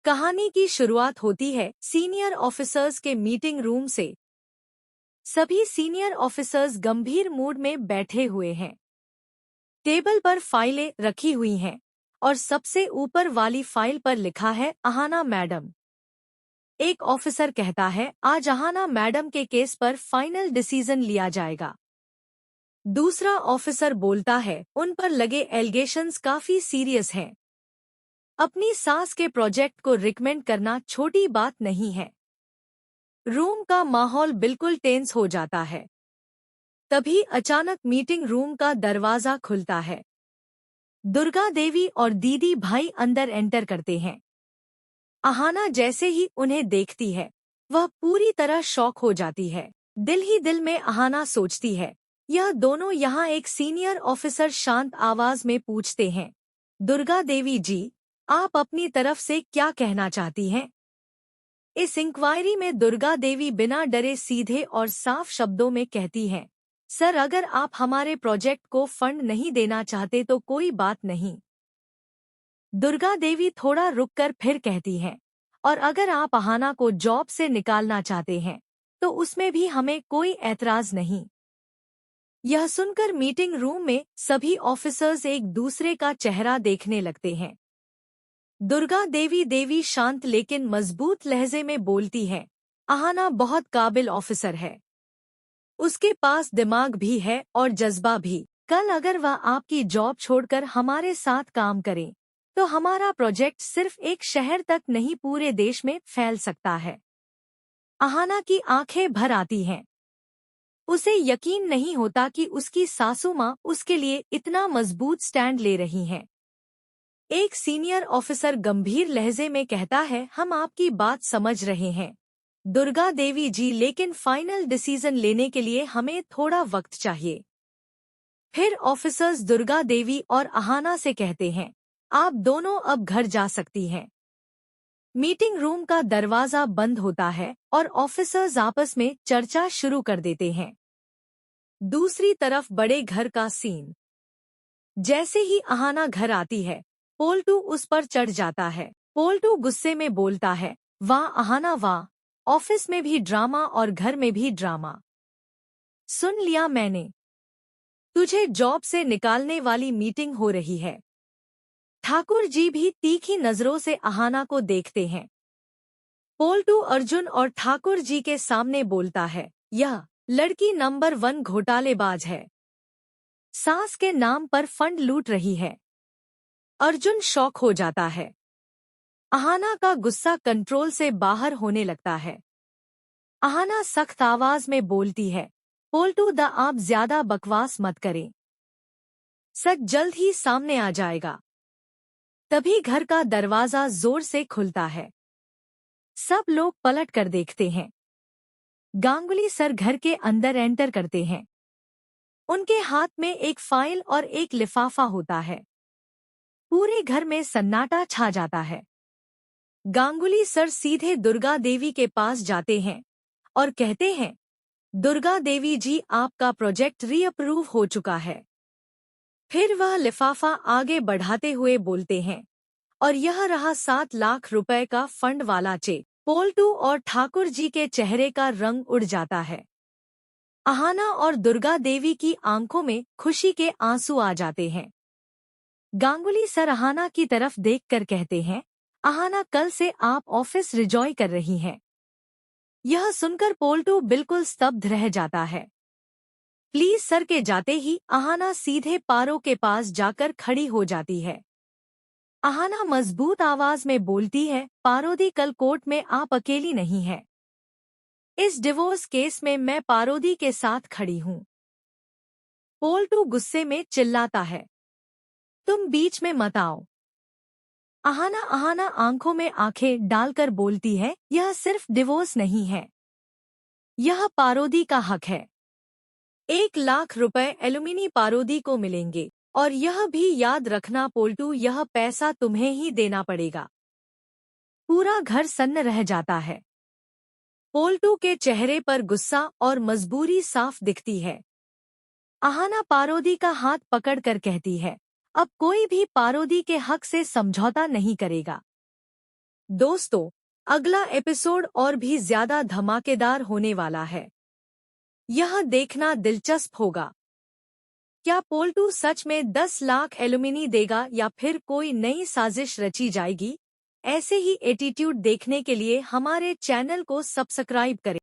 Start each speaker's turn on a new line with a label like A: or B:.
A: कहानी की शुरुआत होती है सीनियर ऑफिसर्स के मीटिंग रूम से। सभी सीनियर ऑफिसर्स गंभीर मूड में बैठे हुए हैं। टेबल पर फाइलें रखी हुई हैं और सबसे ऊपर वाली फाइल पर लिखा है अहाना मैडम। एक ऑफिसर कहता है, आज अहाना मैडम के केस पर फाइनल डिसीजन लिया जाएगा। दूसरा ऑफिसर बोलता है, उन पर लगे एलिगेशंस काफी सीरियस हैं। अपनी सास के प्रोजेक्ट को रिकमेंड करना छोटी बात नहीं है। रूम का माहौल बिल्कुल टेंस हो जाता है। तभी अचानक मीटिंग रूम का दरवाजा खुलता है। दुर्गा देवी और दीदी भाई अंदर एंटर करते हैं। अहाना जैसे ही उन्हें देखती है, वह पूरी तरह शॉक हो जाती है। दिल ही दिल में अहाना सोचती है, यह दोनों यहाँ एक सीनियर ऑफिसर शांत आवाज में पूछते हैं, दुर्गा देवी जी, आप अपनी तरफ से क्या कहना चाहती हैं? इस इंक्वायरी में दुर्गा देवी बिना डरे सीधे और साफ शब्दों में कहती हैं, सर, अगर आप हमारे प्रोजेक्ट को फंड नहीं देना चाहते तो कोई बात नहीं। दुर्गा देवी थोड़ा रुककर फिर कहती हैं, और अगर आप अहाना को जॉब से निकालना चाहते हैं तो उसमें भी हमें कोई ऐतराज नहीं। यह सुनकर मीटिंग रूम में सभी ऑफिसर्स एक दूसरे का चेहरा देखने लगते हैं। दुर्गा देवी शांत लेकिन मजबूत लहजे में बोलती है, अहाना बहुत काबिल ऑफिसर है। उसके पास दिमाग भी है और जज्बा भी। कल अगर वह आपकी जॉब छोड़कर हमारे साथ काम करे तो हमारा प्रोजेक्ट सिर्फ एक शहर तक नहीं पूरे देश में फैल सकता है। अहाना की आंखें भर आती हैं। उसे यकीन नहीं होता कि उसकी सासू माँ उसके लिए इतना मजबूत स्टैंड ले रही हैं। एक सीनियर ऑफिसर गंभीर लहजे में कहता है, हम आपकी बात समझ रहे हैं दुर्गा देवी जी, लेकिन फाइनल डिसीजन लेने के लिए हमें थोड़ा वक्त चाहिए। फिर ऑफिसर्स दुर्गा देवी और अहाना से कहते हैं, आप दोनों अब घर जा सकती हैं। मीटिंग रूम का दरवाजा बंद होता है और ऑफिसर्स आपस में चर्चा शुरू कर देते हैं। दूसरी तरफ बड़े घर का सीन। जैसे ही अहाना घर आती है, पोल्टू उस पर चढ़ जाता है। पोल्टू गुस्से में बोलता है, वाह अहाना वाह, ऑफिस में भी ड्रामा और घर में भी ड्रामा। सुन लिया मैंने, तुझे जॉब से निकालने वाली मीटिंग हो रही है। ठाकुर जी भी तीखी नजरों से अहाना को देखते हैं। पोल्टू अर्जुन और ठाकुर जी के सामने बोलता है, यह लड़की नंबर 1 घोटालेबाज है। सास के नाम पर फंड लूट रही है। अर्जुन शॉक हो जाता है। अहाना का गुस्सा कंट्रोल से बाहर होने लगता है। अहाना सख्त आवाज में बोलती है, पोल्टू द, आप ज्यादा बकवास मत करें। सच जल्द ही सामने आ जाएगा। तभी घर का दरवाजा जोर से खुलता है। सब लोग पलट कर देखते हैं। गांगुली सर घर के अंदर एंटर करते हैं। उनके हाथ में एक फाइल और एक लिफाफा होता है। पूरे घर में सन्नाटा छा जाता है। गांगुली सर सीधे दुर्गा देवी के पास जाते हैं और कहते हैं, दुर्गा देवी जी, आपका प्रोजेक्ट रीअप्रूव हो चुका है। फिर वह लिफाफा आगे बढ़ाते हुए बोलते हैं, और यह रहा 7 लाख रुपए का फंड वाला चेक। पोल्टू और ठाकुर जी के चेहरे का रंग उड़ जाता है। अहाना और दुर्गा देवी की आंखों में खुशी के आंसू आ जाते हैं। गांगुली सर अहाना की तरफ देखकर कहते हैं, अहाना, कल से आप ऑफिस रिजॉय कर रही हैं। यह सुनकर पोल्टू बिल्कुल स्तब्ध रह जाता है। प्लीज सर के जाते ही अहाना सीधे पारो के पास जाकर खड़ी हो जाती है। अहाना मजबूत आवाज में बोलती है, पारोदी, कल कोर्ट में आप अकेली नहीं हैं। इस डिवोर्स केस में मैं पारोदी के साथ खड़ी हूँ। पोल्टू गुस्से में चिल्लाता है, तुम बीच में मत आओ। अहाना आंखों में आंखें डालकर बोलती है, यह सिर्फ डिवोर्स नहीं है, यह पारोदी का हक है। 1 लाख रुपए एलुमिनी पारोदी को मिलेंगे, और यह भी याद रखना पोल्टू, यह पैसा तुम्हें ही देना पड़ेगा। पूरा घर सन्न रह जाता है। पोल्टू के चेहरे पर गुस्सा और मजबूरी साफ दिखती है। अहाना पारोदी का हाथ पकड़कर कहती है, अब कोई भी पारोदी के हक से समझौता नहीं करेगा। दोस्तों, अगला एपिसोड और भी ज्यादा धमाकेदार होने वाला है। यह देखना दिलचस्प होगा। क्या पोल्टू सच में 10 लाख एलुमिनी देगा या फिर कोई नई साजिश रची जाएगी? ऐसे ही एटीट्यूड देखने के लिए हमारे चैनल को सब्सक्राइब करें।